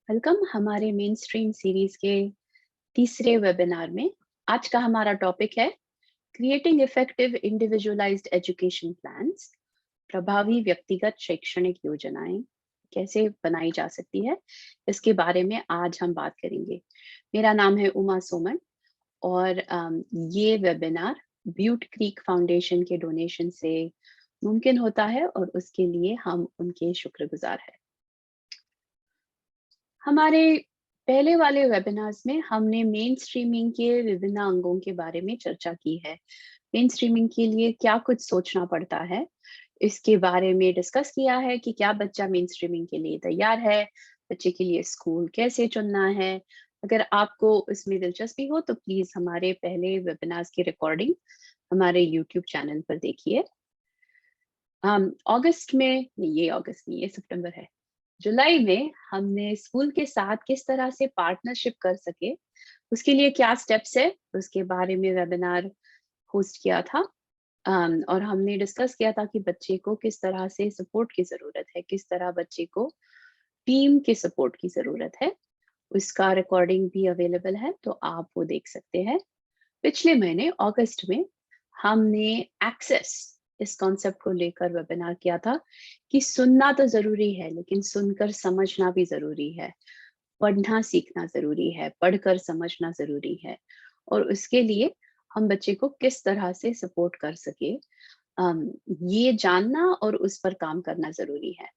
Welcome हमारे main stream series के तीसरे वेबिनार में। आज का हमारा टॉपिक है creating effective individualised education plans. प्रभावी व्यक्तिगत शैक्षणिक योजनाएं कैसे बनाई जा सकती है, इसके बारे में आज हम बात करेंगे। मेरा नाम है उमा सोमन और ये वेबिनार ब्यूट क्रीक फाउंडेशन के डोनेशन से मुमकिन होता है और उसके लिए हम उनके शुक्रगुजार हैं। हमारे पहले वाले वेबिनार्स में हमने मेन स्ट्रीमिंग के विभिन्न अंगों के बारे में चर्चा की है। मेन स्ट्रीमिंग के लिए क्या कुछ सोचना पड़ता है, इसके बारे में डिस्कस किया है कि क्या बच्चा मेन स्ट्रीमिंग के लिए तैयार है, बच्चे के लिए स्कूल कैसे चुनना है। अगर आपको इसमें दिलचस्पी हो तो प्लीज हमारे पहले वेबिनार्स की रिकॉर्डिंग हमारे यूट्यूब चैनल पर देखिए। अगस्त में ये अगस्त नहीं, ये सितंबर है। जुलाई में हमने स्कूल के साथ किस तरह से पार्टनरशिप कर सके, उसके लिए क्या स्टेप्स है, उसके बारे में वेबिनार होस्ट किया था। और हमने डिस्कस किया था कि बच्चे को किस तरह से सपोर्ट की जरूरत है, किस तरह बच्चे को टीम के सपोर्ट की जरूरत है। उसका रिकॉर्डिंग भी अवेलेबल है, तो आप वो देख सकते हैं। पिछले महीने अगस्त में हमने एक्सेस इस कॉन्सेप्ट को लेकर वेबिनार किया था कि सुनना तो जरूरी है लेकिन सुनकर समझना भी जरूरी है। पढ़ना सीखना जरूरी है, पढ़कर समझना जरूरी है। और उसके लिए हम बच्चे को किस तरह से सपोर्ट कर सके, ये जानना और उस पर काम करना जरूरी है।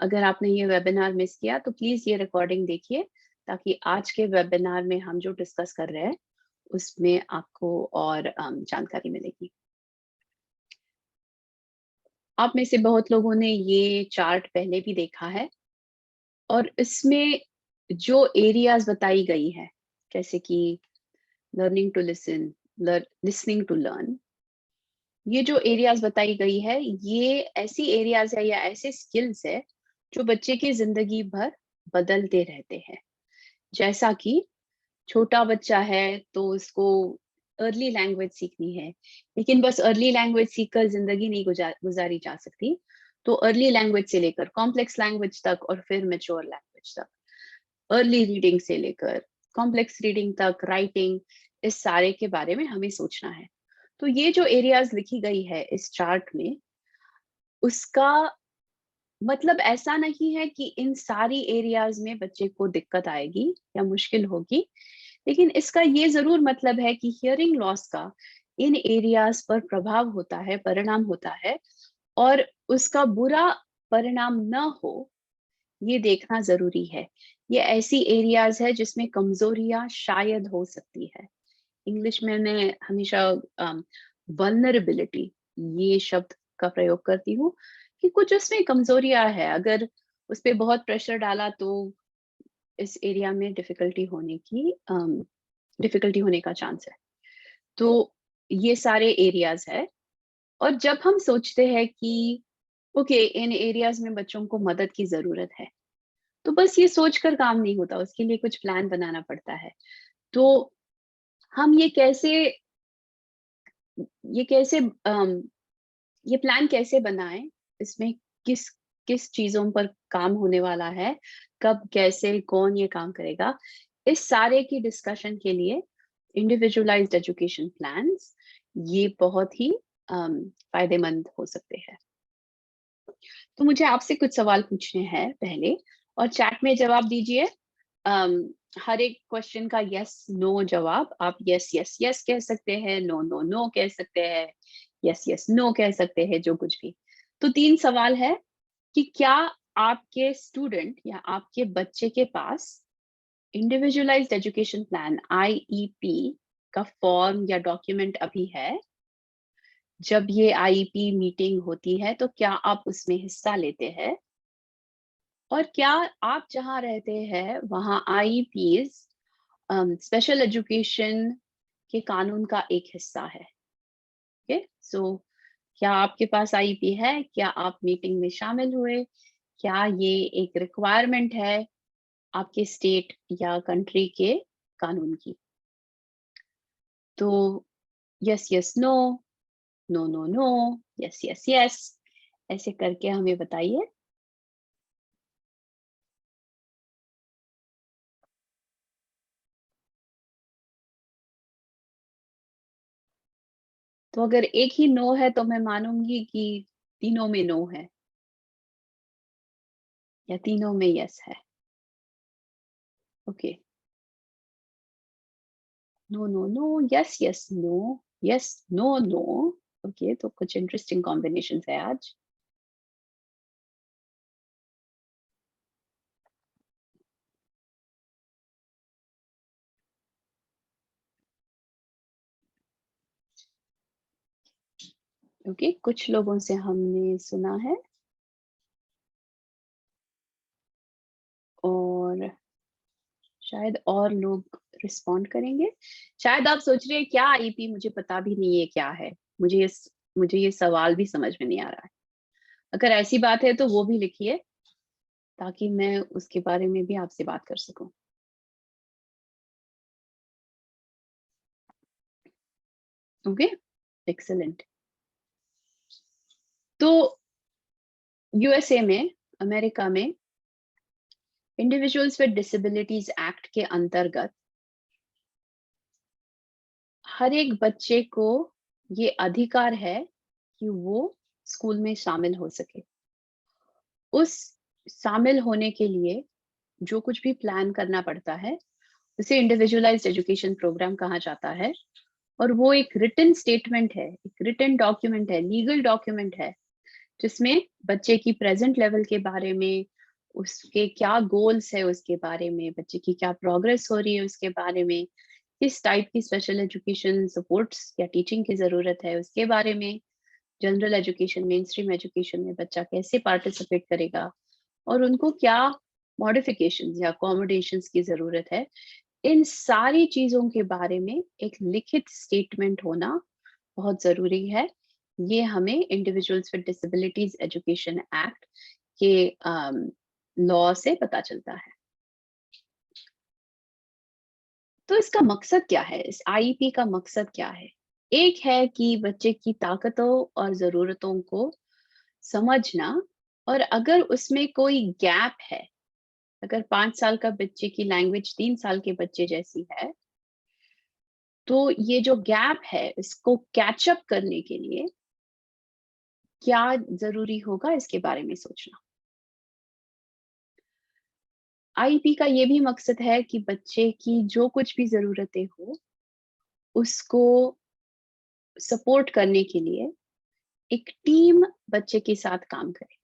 अगर आपने ये वेबिनार मिस किया तो प्लीज ये रिकॉर्डिंग देखिए, ताकि आज के वेबिनार में हम जो डिस्कस कर रहे हैं उसमें आपको और जानकारी मिलेगी। आप में से बहुत लोगों ने ये चार्ट पहले भी देखा है और इसमें जो एरियाज बताई गई है, जैसे कि learning to listen, listening to learn, ये जो एरियाज बताई गई है ये ऐसी एरियाज है या ऐसे स्किल्स है जो बच्चे की जिंदगी भर बदलते रहते हैं। जैसा कि छोटा बच्चा है तो उसको अर्ली लैंग्वेज सीखनी है, लेकिन बस अर्ली लैंग्वेज सीखकर जिंदगी नहीं गुजारी जा सकती। तो अर्ली लैंग्वेज से लेकर कॉम्प्लेक्स लैंग्वेज तक और फिर मेच्योर लैंग्वेज तक, अर्ली रीडिंग से लेकर कॉम्प्लेक्स रीडिंग तक, राइटिंग, इस सारे के बारे में हमें सोचना है। तो ये जो एरियाज लिखी गई है इस चार्ट में, उसका मतलब ऐसा नहीं है कि इन सारी एरियाज में बच्चे को दिक्कत आएगी या मुश्किल होगी, लेकिन इसका ये जरूर मतलब है कि हियरिंग लॉस का इन एरियाज पर प्रभाव होता है, परिणाम होता है। और उसका बुरा परिणाम न हो, ये देखना जरूरी है। ये ऐसी एरियाज है जिसमें कमजोरियां शायद हो सकती है। इंग्लिश में मैं हमेशा वल्नरेबिलिटी ये शब्द का प्रयोग करती हूँ कि कुछ उसमें कमजोरियां है। अगर उस पर बहुत प्रेशर डाला तो इस एरिया में डिफिकल्टी होने का चांस है। तो ये सारे एरियाज है। और जब हम सोचते हैं कि ओके, इन एरियाज में बच्चों को मदद की जरूरत है, तो बस ये सोचकर काम नहीं होता, उसके लिए कुछ प्लान बनाना पड़ता है। तो हम ये कैसे ये प्लान कैसे बनाएं, इसमें किस किस चीजों पर काम होने वाला है, कब कैसे कौन ये काम करेगा, इस सारे की डिस्कशन के लिए इंडिविजुअलाइज्ड एजुकेशन प्लान्स ये बहुत ही फायदेमंद हो सकते हैं। तो मुझे आपसे कुछ सवाल पूछने हैं पहले, और चैट में जवाब दीजिए। अम, हर एक क्वेश्चन का यस नो जवाब, आप यस यस यस कह सकते हैं, नो नो नो कह सकते हैं, यस यस नो कह सकते हैं, जो कुछ भी। तो 3 सवाल है कि क्या आपके स्टूडेंट या आपके बच्चे के पास इंडिविजुअलाइज्ड एजुकेशन प्लान आईईपी का फॉर्म या डॉक्यूमेंट अभी है। जब ये आईईपी मीटिंग होती है तो क्या आप उसमें हिस्सा लेते हैं, और क्या आप जहां रहते हैं वहां आईईपीज स्पेशल एजुकेशन के कानून का एक हिस्सा है। ओके, सो क्या आपके पास आईईपी है, क्या आप मीटिंग में शामिल हुए, क्या ये एक रिक्वायरमेंट है आपके स्टेट या कंट्री के कानून की। तो yes yes no, no no no, yes yes yes, ऐसे करके हमें बताइए। तो अगर एक ही नो है तो मैं मानूंगी कि तीनों में नो है या तीनों में यस है। Okay, no no no, yes yes no, yes no no. Okay, तो कुछ इंटरेस्टिंग कॉम्बिनेशन है आज। ओके, कुछ लोगों से हमने सुना है और शायद और लोग रिस्पॉन्ड करेंगे। शायद आप सोच रहे हैं क्या आईपी, मुझे पता भी नहीं है क्या है। मुझे ये सवाल भी समझ में नहीं आ रहा है। अगर ऐसी बात है तो वो भी लिखिए ताकि मैं उसके बारे में भी आपसे बात कर सकूं। Okay, excellent. तो यूएसए में, अमेरिका में, इंडिविजुअल्स विद डिसेबिलिटीज एक्ट के अंतर्गत हर एक बच्चे को ये अधिकार है कि वो स्कूल में शामिल हो सके। उस शामिल होने के लिए जो कुछ भी प्लान करना पड़ता है उसे इंडिविजुअलाइज्ड एजुकेशन प्रोग्राम कहा जाता है। और वो एक रिटन स्टेटमेंट है, एक रिटन डॉक्यूमेंट है, लीगल डॉक्यूमेंट है, जिसमें बच्चे की प्रेजेंट लेवल के बारे में, उसके क्या गोल्स है उसके बारे में, बच्चे की क्या प्रोग्रेस हो रही है उसके बारे में, किस टाइप की स्पेशल एजुकेशन सपोर्ट्स या टीचिंग की जरूरत है उसके बारे में, general education, main stream education में बच्चा कैसे पार्टिसिपेट करेगा और उनको क्या मॉडिफिकेशन या अकोमोडेशन की जरूरत है। इन सारी चीजों के बारे में एक लिखित स्टेटमेंट होना बहुत जरूरी है। ये हमें individuals with disabilities education act के लॉ से पता चलता है। तो इसका मकसद क्या है, इस आईईपी का मकसद क्या है? एक है कि बच्चे की ताकतों और जरूरतों को समझना, और अगर उसमें कोई गैप है, अगर 5 साल का बच्चे की लैंग्वेज 3 साल के बच्चे जैसी है, तो ये जो गैप है इसको कैचअप करने के लिए क्या जरूरी होगा इसके बारे में सोचना। आईपी का ये भी मकसद है कि बच्चे की जो कुछ भी जरूरतें हो उसको सपोर्ट करने के लिए एक टीम बच्चे के साथ काम करे।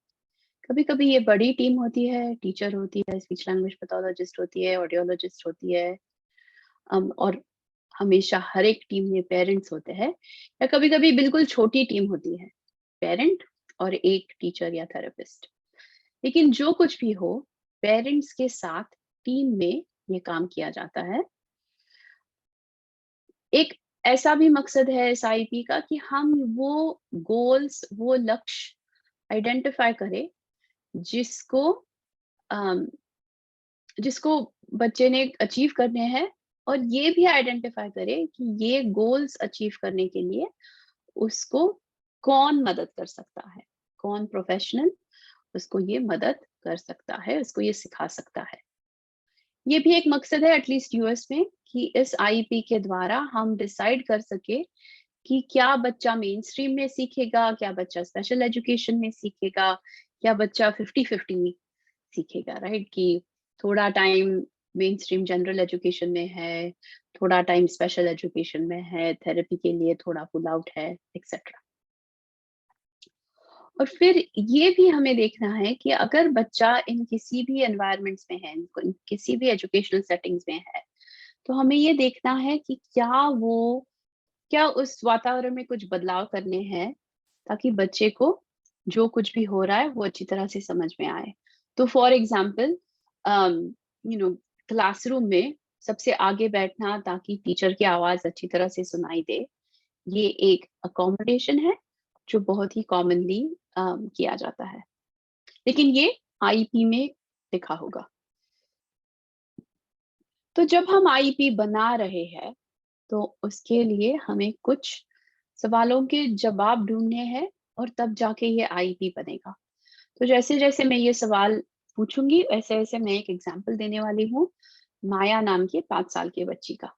कभी कभी ये बड़ी टीम होती है, टीचर होती है, स्पीच लैंग्वेज पैथोलॉजिस्ट होती है, ऑडियोलॉजिस्ट होती है, और हमेशा हर एक टीम में पेरेंट्स होते हैं, या कभी कभी बिल्कुल छोटी टीम होती है, पेरेंट और एक टीचर या थेरेपिस्ट। लेकिन जो कुछ भी हो, पेरेंट्स के साथ टीम में ये काम किया जाता है। एक ऐसा भी मकसद है इस आईपी का कि हम वो गोल्स, वो लक्ष्य आइडेंटिफाई करें जिसको अम, जिसको बच्चे ने अचीव करने हैं, और ये भी आइडेंटिफाई करें कि ये गोल्स अचीव करने के लिए उसको कौन मदद कर सकता है, कौन प्रोफेशनल उसको ये मदद कर सकता है, उसको ये सिखा सकता है। ये भी एक मकसद है एटलीस्ट यूएस में कि इस आईपी के द्वारा हम डिसाइड कर सके कि क्या बच्चा मेन स्ट्रीम में सीखेगा, क्या बच्चा स्पेशल एजुकेशन में सीखेगा, क्या बच्चा 50-50 सीखेगा, राइट? कि थोड़ा time main stream general education में है, थोड़ा टाइम स्पेशल एजुकेशन में है, थेरेपी के लिए थोड़ा पुल आउट है, एक्सेट्रा। और फिर ये भी हमें देखना है कि अगर बच्चा इन किसी भी एनवायरमेंट्स में है, इन किसी भी एजुकेशनल सेटिंग्स में है, तो हमें ये देखना है कि क्या उस वातावरण में कुछ बदलाव करने हैं ताकि बच्चे को जो कुछ भी हो रहा है वो अच्छी तरह से समझ में आए। तो for example, you know, classroom में सबसे आगे बैठना ताकि टीचर की आवाज अच्छी तरह से सुनाई दे, ये एक अकोमोडेशन है जो बहुत ही कॉमनली किया जाता है। लेकिन ये आईपी में लिखा होगा। तो जब हम आईपी बना रहे हैं तो उसके लिए हमें कुछ सवालों के जवाब ढूंढने हैं, और तब जाके ये आईपी बनेगा। तो जैसे जैसे मैं ये सवाल पूछूंगी वैसे वैसे मैं एक एग्जांपल देने वाली हूँ, माया नाम की 5 साल की बच्ची का।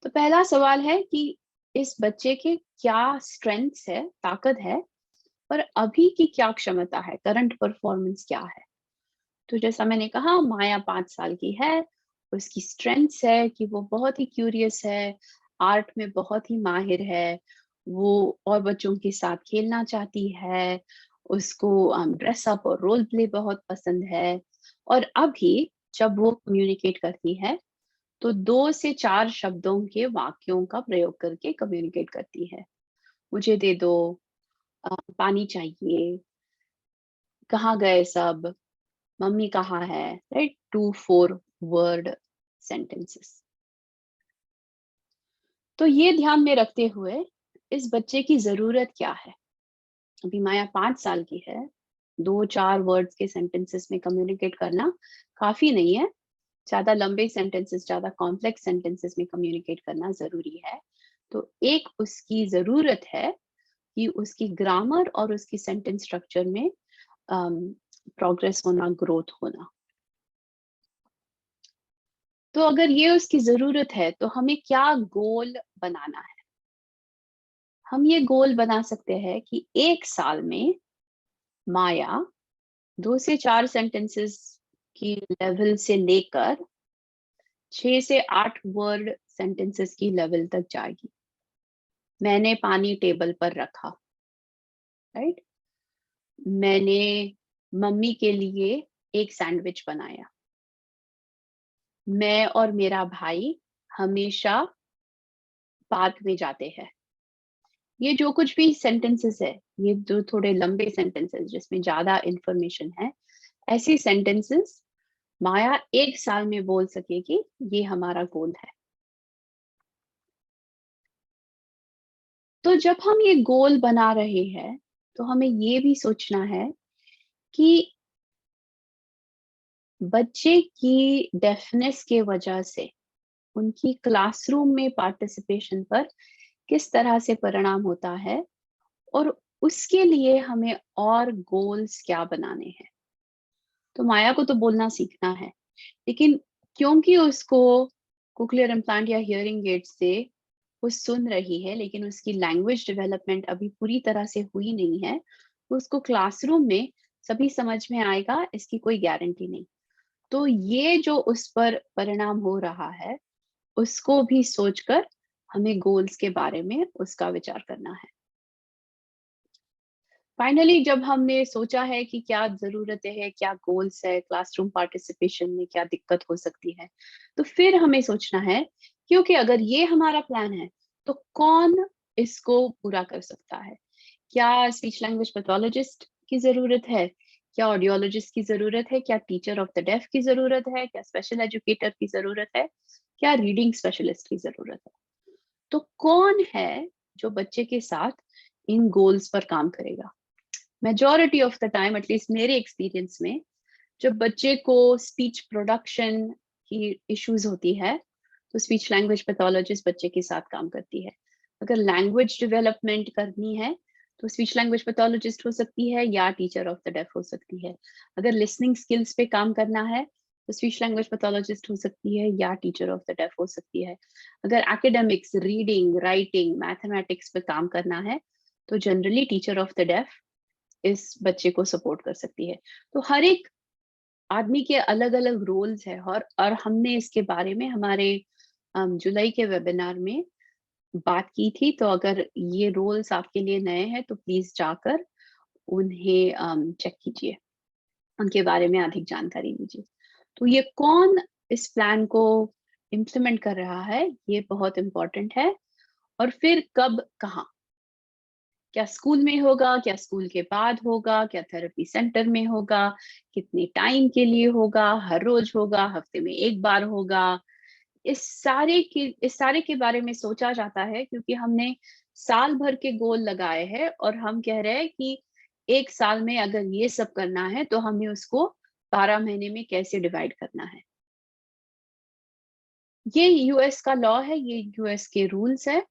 तो पहला सवाल है कि इस बच्चे के क्या स्ट्रेंथ्स है, ताकत है, और अभी की क्या क्षमता है, करंट परफॉर्मेंस क्या है। तो जैसा मैंने कहा, माया 5 साल की है, उसकी स्ट्रेंथ्स है कि वो बहुत ही क्यूरियस है, आर्ट में बहुत ही माहिर है, वो और बच्चों के साथ खेलना चाहती है, उसको ड्रेस अप और रोल प्ले बहुत पसंद है। और अभी जब वो कम्युनिकेट करती है, तो 2 से 4 शब्दों के वाक्यों का प्रयोग करके कम्युनिकेट करती है। मुझे दे दो, पानी चाहिए, कहाँ गए सब, मम्मी कहाँ है, राइट? 2-4 word sentences. तो ये ध्यान में रखते हुए इस बच्चे की ज़रूरत क्या है? अभी माया 5 साल की है, 2-4 वर्ड्स के सेंटेंसेस में कम्युनिकेट करना काफ़ी नहीं है। ज़्यादा लंबे सेंटेंसेस, ज़्यादा कॉम्प्लेक्स सेंटेंसेस में कम्युनिकेट करना ज़रूरी है। तो एक उसकी ज़रूरत है कि उसकी ग्रामर और उसकी सेंटेंस स्ट्रक्चर में अम, प्रोग्रेस होना, ग्रोथ होना। तो अगर ये उसकी ज़रूरत है, तो हमें क्या गोल बनाना है? हम ये गोल बना सकते हैं कि 1 साल में माया 2 से 4 सेंटेंसेस की लेवल से लेकर 6 से 8 वर्ड सेंटेंसेस की लेवल तक जाएगी। मैंने पानी टेबल पर रखा, राइट? मैंने मम्मी के लिए एक सैंडविच बनाया। मैं और मेरा भाई हमेशा पार्क में जाते हैं। ये जो कुछ भी सेंटेंसेस है, ये जो थोड़े लंबे सेंटेंसेस जिसमें ज़्यादा इन्फॉर्मेशन है, ऐसी सेंटेंसेस माया 1 साल में बोल सकेगी, ये हमारा गोल है। तो जब हम ये गोल बना रहे हैं, तो हमें ये भी सोचना है कि बच्चे की डेफनेस के वजह से उनकी क्लासरूम में पार्टिसिपेशन पर किस तरह से परिणाम होता है, और उसके लिए हमें और गोल्स क्या बनाने हैं। तो माया को तो बोलना सीखना है, लेकिन क्योंकि उसको कोक्लियर इम्प्लांट या हियरिंग एड से वो सुन रही है, लेकिन उसकी लैंग्वेज डेवलपमेंट अभी पूरी तरह से हुई नहीं है, तो उसको क्लासरूम में सभी समझ में आएगा, इसकी कोई गारंटी नहीं। तो ये जो उस पर परिणाम हो रहा है, उसको भी सोचकर हमें गोल्स के बारे में उसका विचार करना है। फाइनली जब हमने सोचा है कि क्या ज़रूरतें हैं, क्या गोल्स है, क्लासरूम पार्टिसिपेशन में क्या दिक्कत हो सकती है, तो फिर हमें सोचना है, क्योंकि अगर ये हमारा प्लान है, तो कौन इसको पूरा कर सकता है? क्या स्पीच लैंग्वेज पैथोलॉजिस्ट की ज़रूरत है? क्या ऑडियोलॉजिस्ट की ज़रूरत है? क्या टीचर ऑफ द डेफ की ज़रूरत है? क्या स्पेशल एजुकेटर की ज़रूरत है? क्या रीडिंग स्पेशलिस्ट की ज़रूरत है? तो कौन है जो बच्चे के साथ इन गोल्स पर काम करेगा? Majority of the time, at least मेरे एक्सपीरियंस में, जब बच्चे को स्पीच प्रोडक्शन की इश्यूज होती है, तो स्पीच लैंग्वेज पैथोलॉजिस्ट बच्चे के साथ काम करती है। अगर लैंग्वेज डेवलपमेंट करनी है, तो स्पीच लैंग्वेज पैथोलॉजिस्ट हो सकती है या टीचर ऑफ द डेफ हो सकती है। अगर लिसनिंग स्किल्स पे काम करना है, तो स्पीच लैंग्वेज पैथोलॉजिस्ट हो सकती है या टीचर ऑफ द डेफ हो सकती है। अगर एकेडमिक्स, रीडिंग, राइटिंग, मैथमेटिक्स पे काम करना है, तो generally teacher of the deaf इस बच्चे को सपोर्ट कर सकती है। तो हर एक आदमी के अलग-अलग रोल्स हैं, और हमने इसके बारे में हमारे जुलाई के वेबिनार में बात की थी। तो अगर ये रोल्स आपके लिए नए हैं, तो प्लीज़ जाकर उन्हें चेक कीजिए, उनके बारे में अधिक जानकारी लीजिए। तो ये कौन इस प्लान को इम्प्लीमेंट कर रहा है, ये बहुत इम्पोर्टेंट है। और फिर कब, कहाँ? क्या स्कूल में होगा? क्या स्कूल के बाद होगा? क्या थेरेपी सेंटर में होगा? कितने टाइम के लिए होगा? हर रोज होगा? हफ्ते में 1 बार होगा? इस सारे के बारे में सोचा जाता है, क्योंकि हमने साल भर के गोल लगाए हैं और हम कह रहे हैं कि 1 साल में अगर ये सब करना है, तो हमें उसको 12 महीने में कैसे डिवाइड करना है। ये यूएस का लॉ है, ये यूएस के रूल्स है।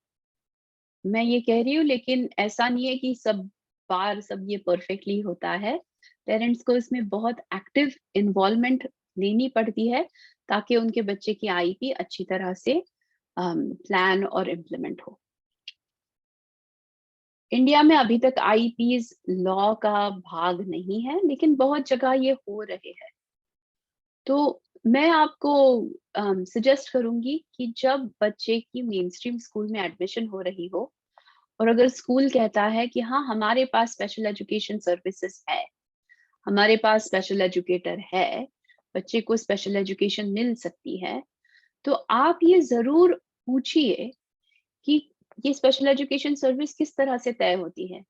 मैं ये कह रही हूँ, लेकिन ऐसा नहीं है कि सब बार सब ये परफेक्टली होता है। पेरेंट्स को इसमें बहुत एक्टिव इन्वॉल्वमेंट लेनी पड़ती है, ताकि उनके बच्चे की आईपी अच्छी तरह से प्लान और इम्प्लीमेंट हो। इंडिया में अभी तक आईपीज लॉ का भाग नहीं है, लेकिन बहुत जगह ये हो रहे हैं। तो मैं आपको सजेस्ट करूंगी कि जब बच्चे की मेन स्ट्रीम स्कूल में एडमिशन हो रही हो, और अगर स्कूल कहता है कि हाँ, हमारे पास स्पेशल एजुकेशन सर्विसेज है, हमारे पास स्पेशल एजुकेटर है, बच्चे को स्पेशल एजुकेशन मिल सकती है, तो आप ये ज़रूर पूछिए कि ये स्पेशल एजुकेशन सर्विस किस तरह से तय होती है?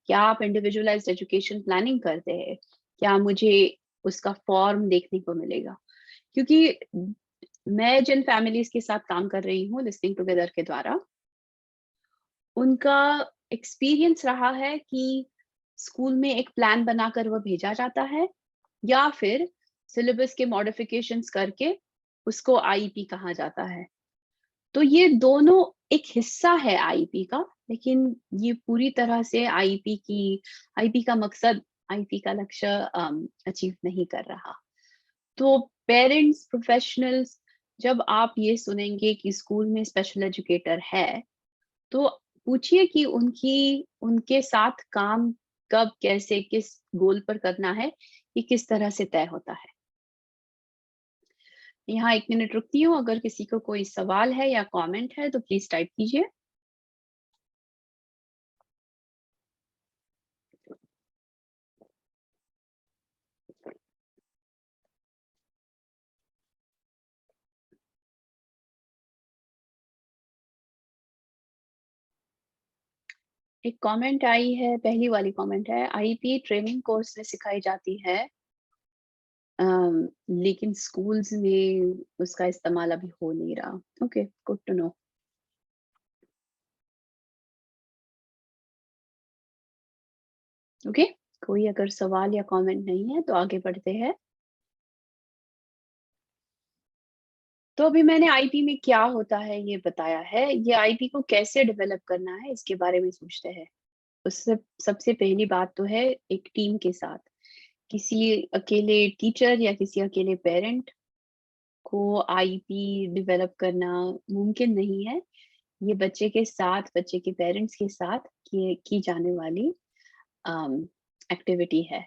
क्या आप इंडिविजुअलाइज्ड एजुकेशन प्लानिंग करते हैं? क्या मुझे उसका फॉर्म देखने को मिलेगा? क्योंकि मैं जिन फैमिलीज़ के साथ काम कर रही हूँ लिसनिंग टुगेदर के द्वारा, उनका एक्सपीरियंस रहा है कि स्कूल में एक प्लान बनाकर वो भेजा जाता है, या फिर सिलेबस के मॉडिफिकेशंस करके उसको आईपी कहा जाता है। तो ये दोनों एक हिस्सा है आईपी का, लेकिन ये पूरी तरह से आईपी का मकसद, आईपी का लक्ष्य अचीव नहीं कर रहा। तो पेरेंट्स, प्रोफेशनल्स, जब आप ये सुनेंगे कि स्कूल में स्पेशल एजुकेटर है, तो पूछिए कि उनके साथ काम कब, कैसे, किस गोल पर करना है, ये किस तरह से तय होता है। यहाँ 1 मिनट रुकती हूँ, अगर किसी को कोई सवाल है या कमेंट है तो प्लीज़ टाइप कीजिए। एक कमेंट आई है, पहली वाली कमेंट है, आईपी ट्रेनिंग कोर्स में सिखाई जाती है, लेकिन स्कूल्स में उसका इस्तेमाल अभी हो नहीं रहा। Okay, good to know. Okay, कोई अगर सवाल या कमेंट नहीं है तो आगे बढ़ते हैं। तो अभी मैंने आईपी में क्या होता है ये बताया है, ये आईपी को कैसे डेवलप करना है इसके बारे में सोचते हैं। उससे सबसे पहली बात तो है एक टीम के साथ। किसी अकेले टीचर या किसी अकेले पेरेंट को आईपी डेवलप करना मुमकिन नहीं है। ये बच्चे के साथ, बच्चे के पेरेंट्स के साथ की जाने वाली एक्टिविटी है।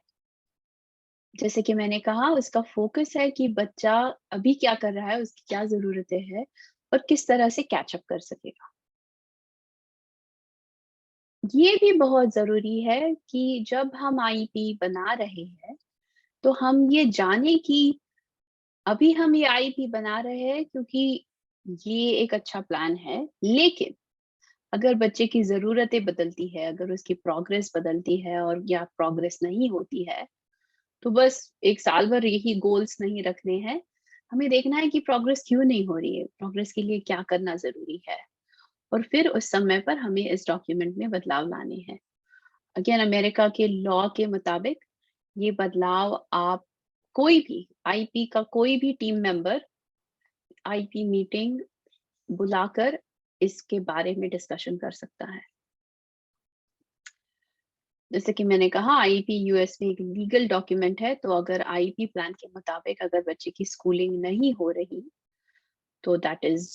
जैसे कि मैंने कहा, उसका फोकस है कि बच्चा अभी क्या कर रहा है, उसकी क्या ज़रूरतें हैं और किस तरह से कैच अप कर सकेगा। ये भी बहुत ज़रूरी है कि जब हम आईपी बना रहे हैं, तो हम ये जानें कि अभी हम ये आईपी बना रहे हैं क्योंकि ये एक अच्छा प्लान है, लेकिन अगर बच्चे की ज़रूरतें बदलती है, अगर उसकी प्रोग्रेस बदलती है और या प्रोग्रेस नहीं होती है, तो बस 1 साल भर यही गोल्स नहीं रखने हैं। हमें देखना है कि प्रोग्रेस क्यों नहीं हो रही है, प्रोग्रेस के लिए क्या करना ज़रूरी है, और फिर उस समय पर हमें इस डॉक्यूमेंट में बदलाव लाने हैं। अगेन अमेरिका के लॉ के मुताबिक ये बदलाव आप, कोई भी आईपी का कोई भी टीम मेंबर आईपी मीटिंग बुलाकर इसके बारे में डिस्कशन कर सकता है। जैसे कि मैंने कहा, आईपी यूएस में एक लीगल डॉक्यूमेंट है, तो अगर आईपी प्लान के मुताबिक अगर बच्चे की स्कूलिंग नहीं हो रही, तो that is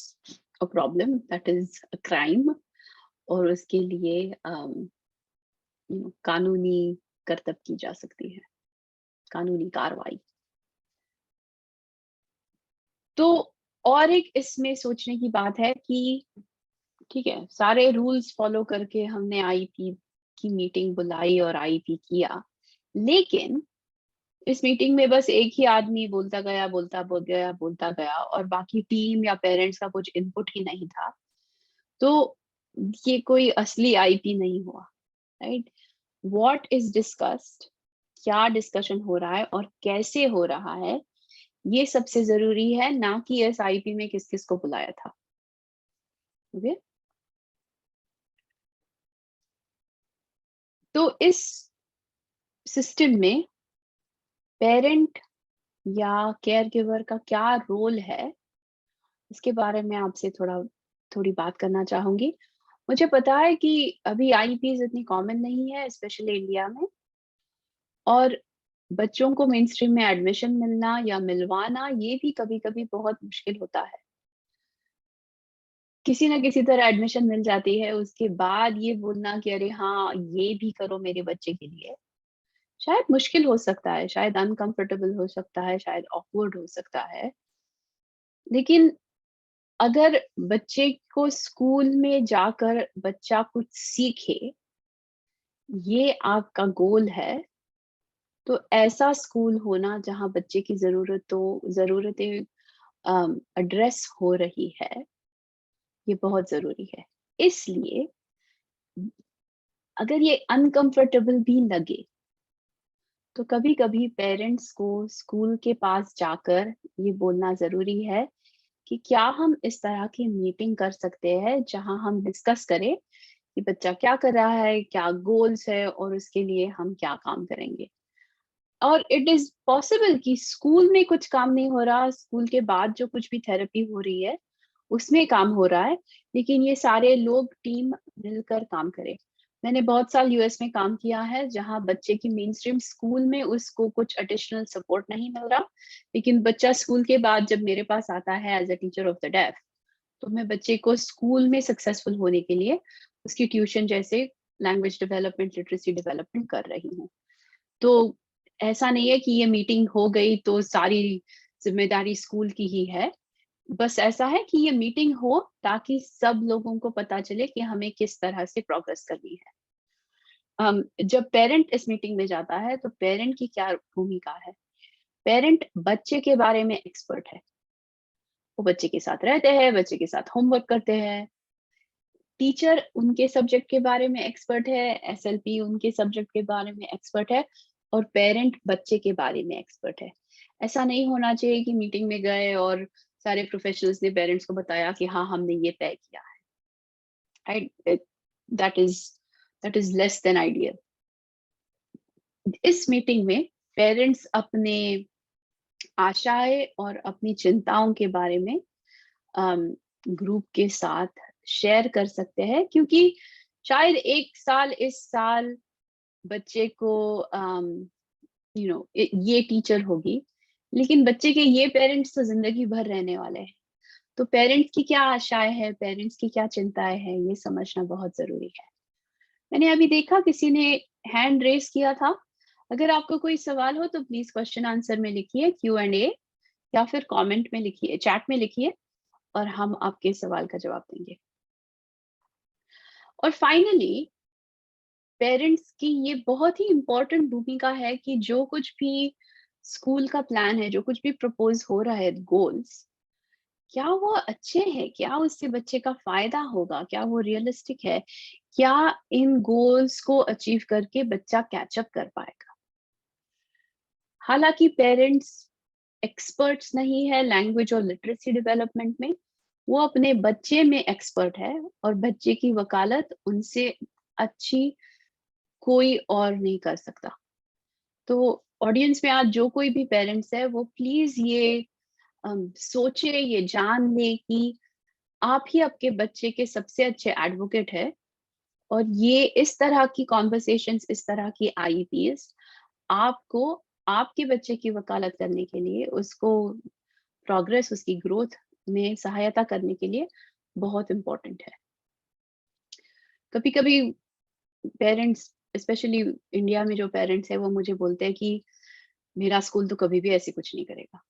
a problem, that is a crime, और उसके लिए कानूनी करतब की जा सकती है, कानूनी कार्रवाई। तो और एक इसमें सोचने की बात है कि ठीक है, सारे रूल्स फॉलो करके हमने आईपी की मीटिंग बुलाई और आईपी किया, लेकिन इस मीटिंग में बस एक ही आदमी बोलता गया, बोलता गया और बाकी टीम या पेरेंट्स का कुछ इनपुट ही नहीं था। तो ये कोई असली आईपी नहीं हुआ, राइट? व्हाट इज डिस्कस्ड, क्या डिस्कशन हो रहा है और कैसे हो रहा है, ये सबसे ज़रूरी है, ना कि इस आईपी में किस-किस को बुलाया था। ओके? तो इस सिस्टम में पेरेंट या केयरगिवर का क्या रोल है, इसके बारे में आपसे थोड़ी बात करना चाहूँगी। मुझे पता है कि अभी आईपीज़ इतनी कॉमन नहीं है, स्पेशली इंडिया में, और बच्चों को मेनस्ट्रीम में एडमिशन मिलना या मिलवाना, ये भी कभी-कभी बहुत मुश्किल होता है। किसी ना किसी तरह एडमिशन मिल जाती है, उसके बाद ये बोलना कि अरे हाँ, ये भी करो मेरे बच्चे के लिए, शायद मुश्किल हो सकता है, शायद अनकंफर्टेबल हो सकता है, शायद ऑकवर्ड हो सकता है। लेकिन अगर बच्चे को स्कूल में जाकर बच्चा कुछ सीखे, ये आपका गोल है, तो ऐसा स्कूल होना जहाँ बच्चे की ज़रूरतें एड्रेस हो रही है, ये बहुत ज़रूरी है। इसलिए अगर ये अनकंफर्टेबल भी लगे, तो कभी-कभी पेरेंट्स को स्कूल के पास जाकर ये बोलना ज़रूरी है कि क्या हम इस तरह की मीटिंग कर सकते हैं, जहाँ हम डिस्कस करें कि बच्चा क्या कर रहा है, क्या गोल्स है और उसके लिए हम क्या काम करेंगे। और इट इज़ पॉसिबल कि स्कूल में कुछ काम नहीं हो रहा, स्कूल के बाद जो कुछ भी थेरेपी हो रही है, उसमें काम हो रहा है, लेकिन ये सारे लोग टीम मिलकर काम करें। मैंने बहुत साल यूएस में काम किया है, जहाँ बच्चे की मेनस्ट्रीम स्कूल में उसको कुछ एडिशनल सपोर्ट नहीं मिल रहा, लेकिन बच्चा स्कूल के बाद जब मेरे पास आता है as a teacher of the deaf, तो मैं बच्चे को स्कूल में सक्सेसफुल होने के लिए उसकी ट्यूशन जैसे लैंग्वेज डेवलपमेंट, लिटरेसी डेवलपमेंट कर रही हूँ। तो ऐसा नहीं है कि ये मीटिंग हो गई तो सारी ज़िम्मेदारी स्कूल की ही है। बस ऐसा है कि ये मीटिंग हो ताकि सब लोगों को पता चले कि हमें किस तरह से प्रोग्रेस करनी है। जब पेरेंट इस मीटिंग में जाता है तो पेरेंट की क्या भूमिका है? पेरेंट बच्चे के बारे में एक्सपर्ट है। वो बच्चे के साथ रहते हैं, बच्चे के साथ होमवर्क करते हैं। टीचर उनके सब्जेक्ट के बारे में एक्सपर्ट है, एसएलपी उनके सब्जेक्ट के बारे में एक्सपर्ट है और पेरेंट बच्चे के बारे में एक्सपर्ट है। ऐसा नहीं होना चाहिए कि मीटिंग में गए और सारे प्रोफेशनल्स ने पेरेंट्स को बताया कि हाँ, हमने ये तय किया है। Right? That is that is less than ideal. इस मीटिंग में पेरेंट्स अपने आशाएँ और अपनी चिंताओं के बारे में ग्रुप के साथ शेयर कर सकते हैं, क्योंकि शायद 1 साल इस साल बच्चे को ये टीचर होगी, लेकिन बच्चे के ये पेरेंट्स तो ज़िंदगी भर रहने वाले हैं। तो पेरेंट्स की क्या आशाएँ हैं, पेरेंट्स की क्या चिंताएँ हैं, ये समझना बहुत ज़रूरी है। मैंने अभी देखा किसी ने हैंड रेज़ किया था। अगर आपको कोई सवाल हो तो प्लीज़ क्वेश्चन आंसर में लिखिए, Q&A, या फिर कमेंट में लिखिए, चैट में लिखिए और हम आपके सवाल का जवाब देंगे। और फाइनली पेरेंट्स की ये बहुत ही इम्पोर्टेंट भूमिका है कि जो कुछ भी स्कूल का प्लान है, जो कुछ भी प्रपोज़ हो रहा है गोल्स, क्या वो अच्छे हैं? क्या उससे बच्चे का फ़ायदा होगा? क्या वो रियलिस्टिक है? क्या इन गोल्स को अचीव करके बच्चा कैच अप कर पाएगा? हालाँकि पेरेंट्स एक्सपर्ट्स नहीं है लैंग्वेज और लिटरेसी डेवलपमेंट में, वो अपने बच्चे में एक्सपर्ट है और बच्चे की वकालत उनसे अच्छी कोई और नहीं कर सकता। तो ऑडियंस में आज जो कोई भी पेरेंट्स है वो प्लीज ये सोचे, ये जान ले कि आप ही आपके बच्चे के सबसे अच्छे एडवोकेट है। और ये इस तरह की कॉन्वर्सेशंस, इस तरह की आईईपीएस आपको आपके बच्चे की वकालत करने के लिए, उसको प्रोग्रेस, उसकी ग्रोथ में सहायता करने के लिए बहुत इम्पोर्टेंट है। कभी कभी पेरेंट्स, स्पेशली इंडिया में जो पेरेंट्स है, वो मुझे बोलते हैं कि मेरा स्कूल तो कभी भी ऐसे कुछ नहीं करेगा।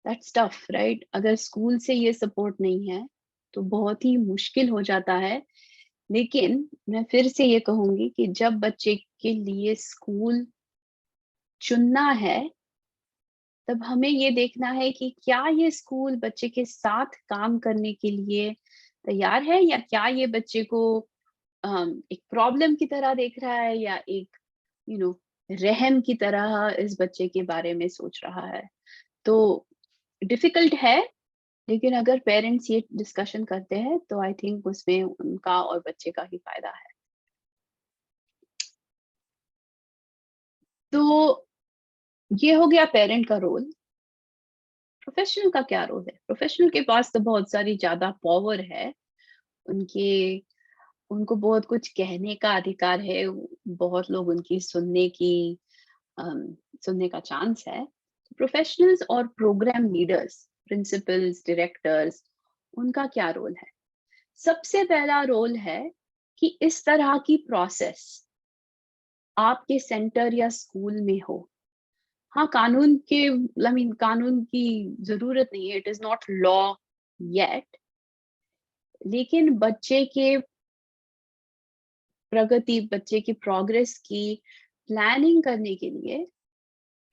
That's tough, right? अगर स्कूल से ये सपोर्ट नहीं है तो बहुत ही मुश्किल हो जाता है। लेकिन मैं फिर से ये कहूंगी कि जब बच्चे के लिए स्कूल चुनना है, तब हमें ये देखना है कि क्या ये स्कूल बच्चे के साथ काम करने के लिए तैयार है, या क्या ये बच्चे को एक प्रॉब्लम की तरह देख रहा है, या एक यू नो रहम की तरह इस बच्चे के बारे में सोच रहा है। तो डिफिकल्ट है, लेकिन अगर पेरेंट्स ये डिस्कशन करते हैं तो आई थिंक उसमें उनका और बच्चे का ही फायदा है। तो ये हो गया पेरेंट का रोल। प्रोफेशनल का क्या रोल है? प्रोफेशनल के पास तो बहुत सारी ज्यादा पावर है। उनके उनको बहुत कुछ कहने का अधिकार है। बहुत लोग उनकी अम, सुनने का चांस है। प्रोफेशनल्स और प्रोग्राम लीडर्स, प्रिंसिपल्स, डायरेक्टर्स उनका क्या रोल है? सबसे पहला रोल है कि इस तरह की प्रोसेस आपके सेंटर या स्कूल में हो। हाँ, कानून के आई मीन कानून की ज़रूरत नहीं है, it is not law yet, लेकिन बच्चे के प्रगति, बच्चे की प्रोग्रेस की प्लानिंग करने के लिए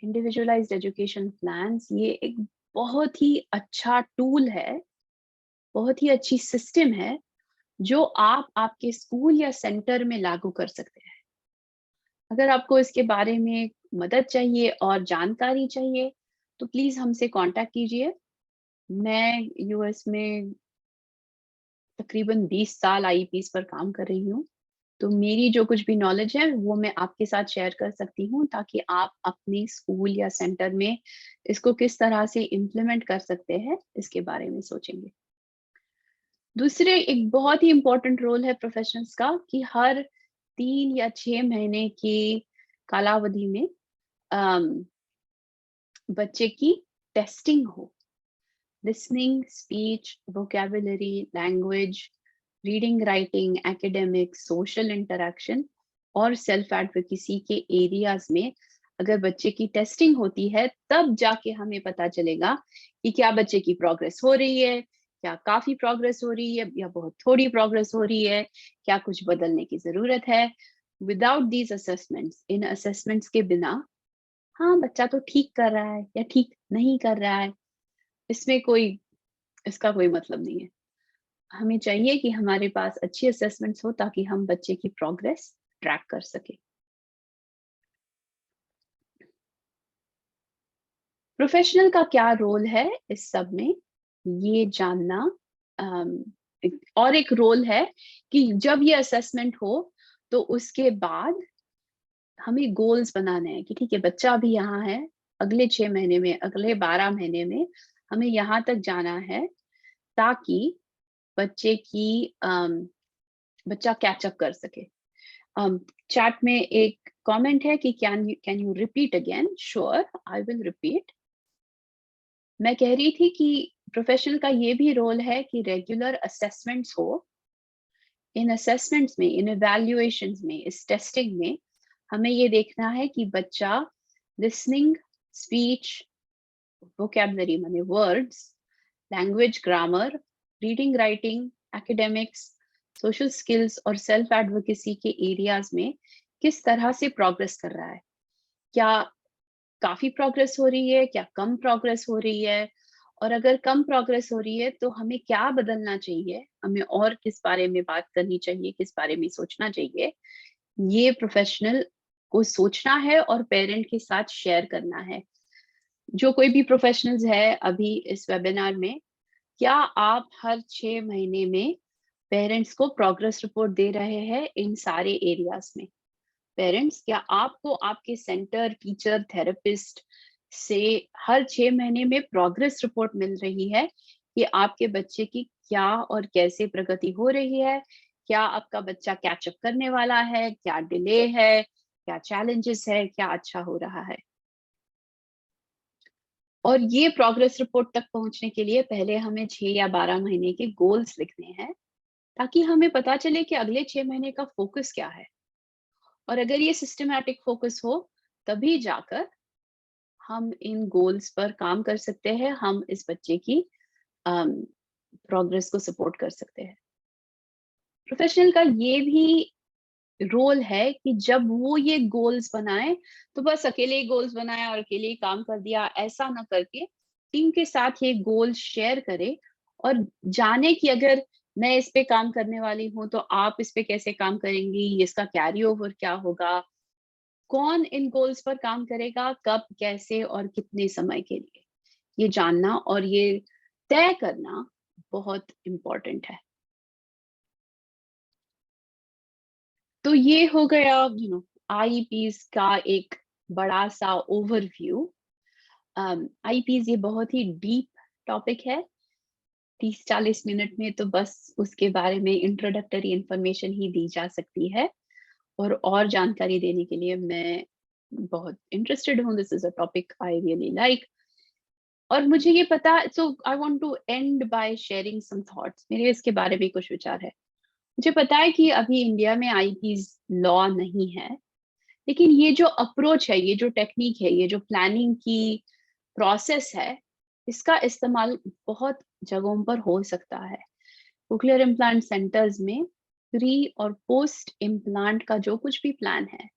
इंडिविजुअलाइज्ड एजुकेशन प्लान्स ये एक बहुत ही अच्छा टूल है, बहुत ही अच्छी सिस्टम है, जो आप आपके स्कूल या सेंटर में लागू कर सकते हैं। अगर आपको इसके बारे में मदद चाहिए और जानकारी चाहिए, तो प्लीज़ हमसे कॉन्टैक्ट कीजिए। मैं यूएस में तकरीबन 20 साल आईपीएस पर काम कर रही हूँ, तो मेरी जो कुछ भी नॉलेज है, वो मैं आपके साथ शेयर कर सकती हूँ, ताकि आप अपने स्कूल या सेंटर में इसको किस तरह से इम्प्लीमेंट कर सकते हैं, इसके बारे में सोचेंगे। दूसरे एक बहुत ही इम्पोर्टेंट रोल है प्रोफेशनल्स का कि हर 3 या 6 महीने की कालावधि में अम, बच्चे की टेस्टिंग हो। Listening, speech, vocabulary, language, reading, writing, academics, social interaction और सेल्फ एडवोकेसी के एरियाज में अगर बच्चे की टेस्टिंग होती है, तब जाके हमें पता चलेगा कि क्या बच्चे की प्रोग्रेस हो रही है, क्या काफी प्रोग्रेस हो रही है या बहुत थोड़ी प्रोग्रेस हो रही है, क्या कुछ बदलने की जरूरत है। Without these assessments, in assessments के बिना हाँ बच्चा तो ठीक कर रहा है या ठीक नहीं कर रहा है, इसमें कोई इसका कोई मतलब नहीं है। हमें चाहिए कि हमारे पास अच्छी असेसमेंट्स हो, ताकि हम बच्चे की प्रोग्रेस ट्रैक कर सके। प्रोफेशनल का क्या रोल है इस सब में, ये जानना। अम, और एक रोल है कि जब ये असेसमेंट हो, तो उसके बाद हमें गोल्स बनाने हैं कि ठीक है, बच्चा अभी यहाँ है, अगले 6 महीने में, अगले 12 महीने में हमें यहाँ तक जाना है, ताकि बच्चे की बच्चा कैच अप कर सके। चैट में एक कमेंट है कि can you repeat again? Sure, I will repeat. मैं कह रही थी कि प्रोफेशनल का ये भी रोल है कि रेगुलर असेसमेंट्स हो। इन असेसमेंट्स में, इन इवैल्यूएशंस में, इस टेस्टिंग में हमें ये देखना है कि बच्चा लिसनिंग, स्पीच, वोकैबुलरी माने words, language, grammar, reading, writing, academics, social skills और सेल्फ एडवोकेसी के एरियाज में किस तरह से प्रोग्रेस कर रहा है। क्या काफी प्रोग्रेस हो रही है, क्या कम प्रोग्रेस हो रही है, और अगर कम प्रोग्रेस हो रही है तो हमें क्या बदलना चाहिए, हमें और किस बारे में बात करनी चाहिए, किस बारे में सोचना चाहिए। ये प्रोफेशनल को सोचना है और पेरेंट के साथ शेयर करना है। जो कोई भी प्रोफेशनल्स है अभी इस वेबिनार में, क्या आप हर 6 महीने में पेरेंट्स को प्रोग्रेस रिपोर्ट दे रहे हैं इन सारे एरियाज में? पेरेंट्स, क्या आपको आपके सेंटर, टीचर, थेरेपिस्ट से हर 6 महीने में प्रोग्रेस रिपोर्ट मिल रही है कि आपके बच्चे की क्या और कैसे प्रगति हो रही है? क्या आपका बच्चा कैच अप करने वाला है? क्या डिले है? क्या चैलेंजेस है? क्या अच्छा हो रहा है? और ये प्रोग्रेस रिपोर्ट तक पहुंचने के लिए पहले हमें 6 या 12 महीने के गोल्स लिखने हैं, ताकि हमें पता चले कि अगले 6 महीने का फोकस क्या है। और अगर ये सिस्टमैटिक फोकस हो, तभी जाकर हम इन गोल्स पर काम कर सकते हैं, हम इस बच्चे की प्रोग्रेस को सपोर्ट कर सकते हैं। प्रोफेशनल का ये भी रोल है कि जब वो ये गोल्स बनाए, तो बस अकेले ही गोल्स बनाए और अकेले ही काम कर दिया, ऐसा ना करके टीम के साथ ये गोल शेयर करे और जाने कि अगर मैं इस पे काम करने वाली हूँ, तो आप इस पे कैसे काम करेंगी, इसका कैरी ओवर क्या होगा, कौन इन गोल्स पर काम करेगा, कब, कैसे और कितने समय के लिए। ये जानना और ये तय करना बहुत इम्पोर्टेंट है। तो ये हो गया आईपीस का एक बड़ा सा ओवरव्यू। आईपीस ये बहुत ही डीप टॉपिक है। 30-40 मिनट में तो बस उसके बारे में इंट्रोडक्टरी इंफॉर्मेशन ही दी जा सकती है, और जानकारी देने के लिए मैं बहुत इंटरेस्टेड हूँ। This is a topic I really like. और मुझे ये पता, so I want to end by sharing some thoughts, मेरे इसके बारे में कुछ विचार है। मुझे पता है कि अभी इंडिया में आईपीज लॉ नहीं है, लेकिन ये जो अप्रोच है, ये जो टेक्निक है, ये जो प्लानिंग की प्रोसेस है, इसका इस्तेमाल बहुत जगहों पर हो सकता है। कोक्लियर इम्प्लांट सेंटर्स में प्री और पोस्ट इम्प्लांट का जो कुछ भी प्लान है,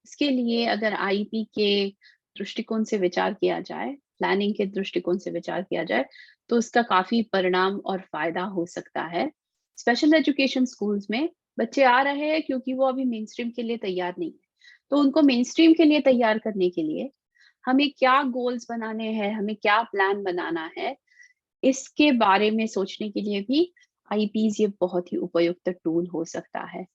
इसके लिए अगर आईपी के दृष्टिकोण से विचार किया जाए, प्लानिंग के दृष्टिकोण से विचार किया जाए, तो उसका काफी परिणाम और फायदा हो सकता है। स्पेशल एजुकेशन स्कूल्स में बच्चे आ रहे हैं क्योंकि वो अभी मेन स्ट्रीम के लिए तैयार नहीं है, तो उनको मेन स्ट्रीम के लिए तैयार करने के लिए हमें क्या गोल्स बनाने हैं, हमें क्या प्लान बनाना है, इसके बारे में सोचने के लिए भी आईपीज ये बहुत ही उपयुक्त टूल हो सकता है।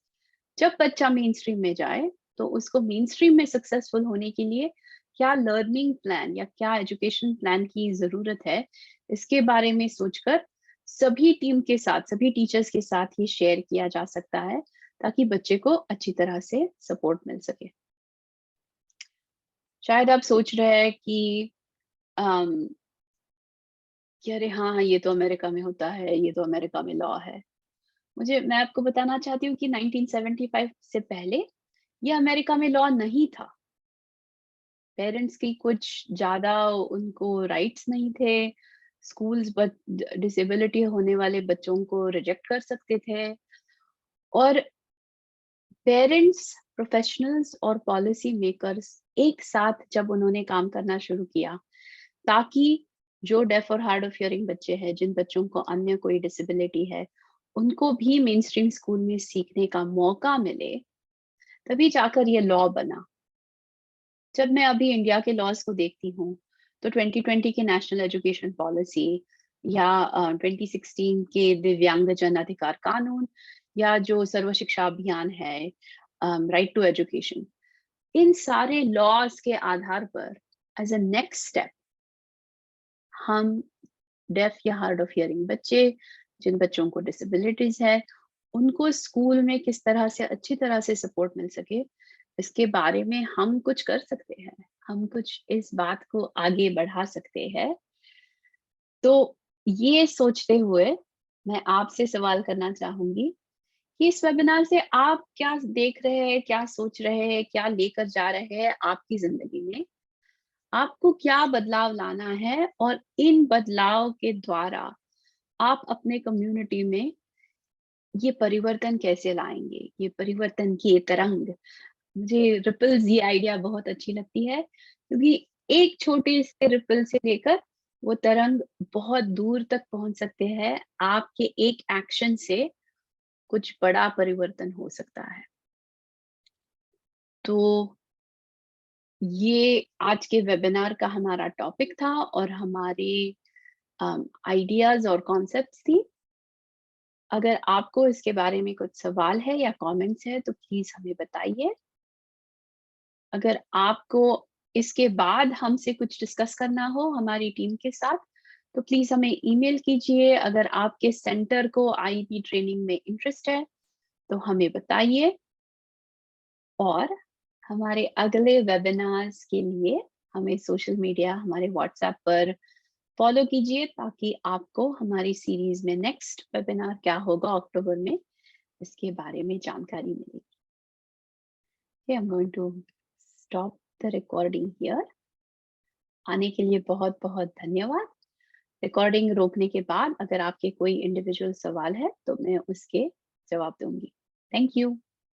जब बच्चा मेन स्ट्रीम में जाए, तो उसको मेन स्ट्रीम में सक्सेसफुल होने के लिए क्या लर्निंग प्लान या क्या एजुकेशन प्लान की जरूरत है, इसके बारे में सोचकर सभी टीम के साथ, सभी टीचर्स के साथ ये शेयर किया जा सकता है, ताकि बच्चे को अच्छी तरह से सपोर्ट मिल सके। शायद आप सोच रहे हैं अम, कि अरे हाँ, ये तो अमेरिका में होता है, ये तो अमेरिका में लॉ है। मैं आपको बताना चाहती हूँ कि 1975 से पहले ये अमेरिका में लॉ नहीं था। पेरेंट्स की कुछ ज़्यादा उनको राइट्स नहीं थे। स्कूल्स डिसेबिलिटी होने वाले बच्चों को रिजेक्ट कर सकते थे, और पेरेंट्स, प्रोफेशनल्स और पॉलिसी मेकर्स एक साथ जब उन्होंने काम करना शुरू किया, ताकि जो डेफ और हार्ड ऑफ हियरिंग बच्चे हैं, जिन बच्चों को अन्य कोई डिसेबिलिटी है, उनको भी मेन स्ट्रीम स्कूल में सीखने का मौका मिले, तभी जाकर ये लॉ बना। जब मैं अभी इंडिया के लॉज को देखती हूँ, तो 2020 के नेशनल एजुकेशन पॉलिसी या 2016 के दिव्यांगजन अधिकार कानून या जो सर्व शिक्षा अभियान है, राइट टू एजुकेशन, इन सारे लॉज के आधार पर एज अ नेक्स्ट स्टेप हम डेफ या हार्ड ऑफ हियरिंग बच्चे, जिन बच्चों को डिसेबिलिटीज है, उनको स्कूल में किस तरह से अच्छी तरह से सपोर्ट मिल सके, इसके बारे में हम कुछ कर सकते हैं। हम कुछ इस बात को आगे बढ़ा सकते हैं। तो ये सोचते हुए मैं आपसे सवाल करना चाहूंगी कि इस वेबिनार से आप क्या देख रहे हैं, क्या सोच रहे हैं, क्या लेकर जा रहे हैं आपकी जिंदगी में, आपको क्या बदलाव लाना है, और इन बदलाव के द्वारा आप अपने कम्युनिटी में ये परिवर्तन कैसे लाएंगे, ये परिवर्तन की ये तरंग। मुझे रिपल्स ये आइडिया बहुत अच्छी लगती है, क्योंकि एक छोटे से रिपल से लेकर वो तरंग बहुत दूर तक पहुंच सकते हैं। आपके एक एक्शन से कुछ बड़ा परिवर्तन हो सकता है। तो ये आज के वेबिनार का हमारा टॉपिक था, और हमारी आइडियाज और कॉन्सेप्ट्स थी। अगर आपको इसके बारे में कुछ सवाल है या कमेंट्स है, तो प्लीज हमें बताइए। अगर आपको इसके बाद हमसे कुछ डिस्कस करना हो हमारी टीम के साथ, तो प्लीज हमें ईमेल कीजिए। अगर आपके सेंटर को आईपी ट्रेनिंग में इंटरेस्ट है, तो हमें बताइए। और हमारे अगले वेबिनार्स के लिए हमें सोशल मीडिया, हमारे व्हाट्सएप पर फॉलो कीजिए, ताकि आपको हमारी सीरीज में नेक्स्ट वेबिनार क्या होगा अक्टूबर में, इसके बारे में जानकारी मिलेगी। Okay, I'm going to stop the recording here. आने के लिए बहुत बहुत धन्यवाद। रिकॉर्डिंग रोकने के बाद अगर आपके कोई इंडिविजुअल सवाल है, तो मैं उसके जवाब दूंगी। Thank you.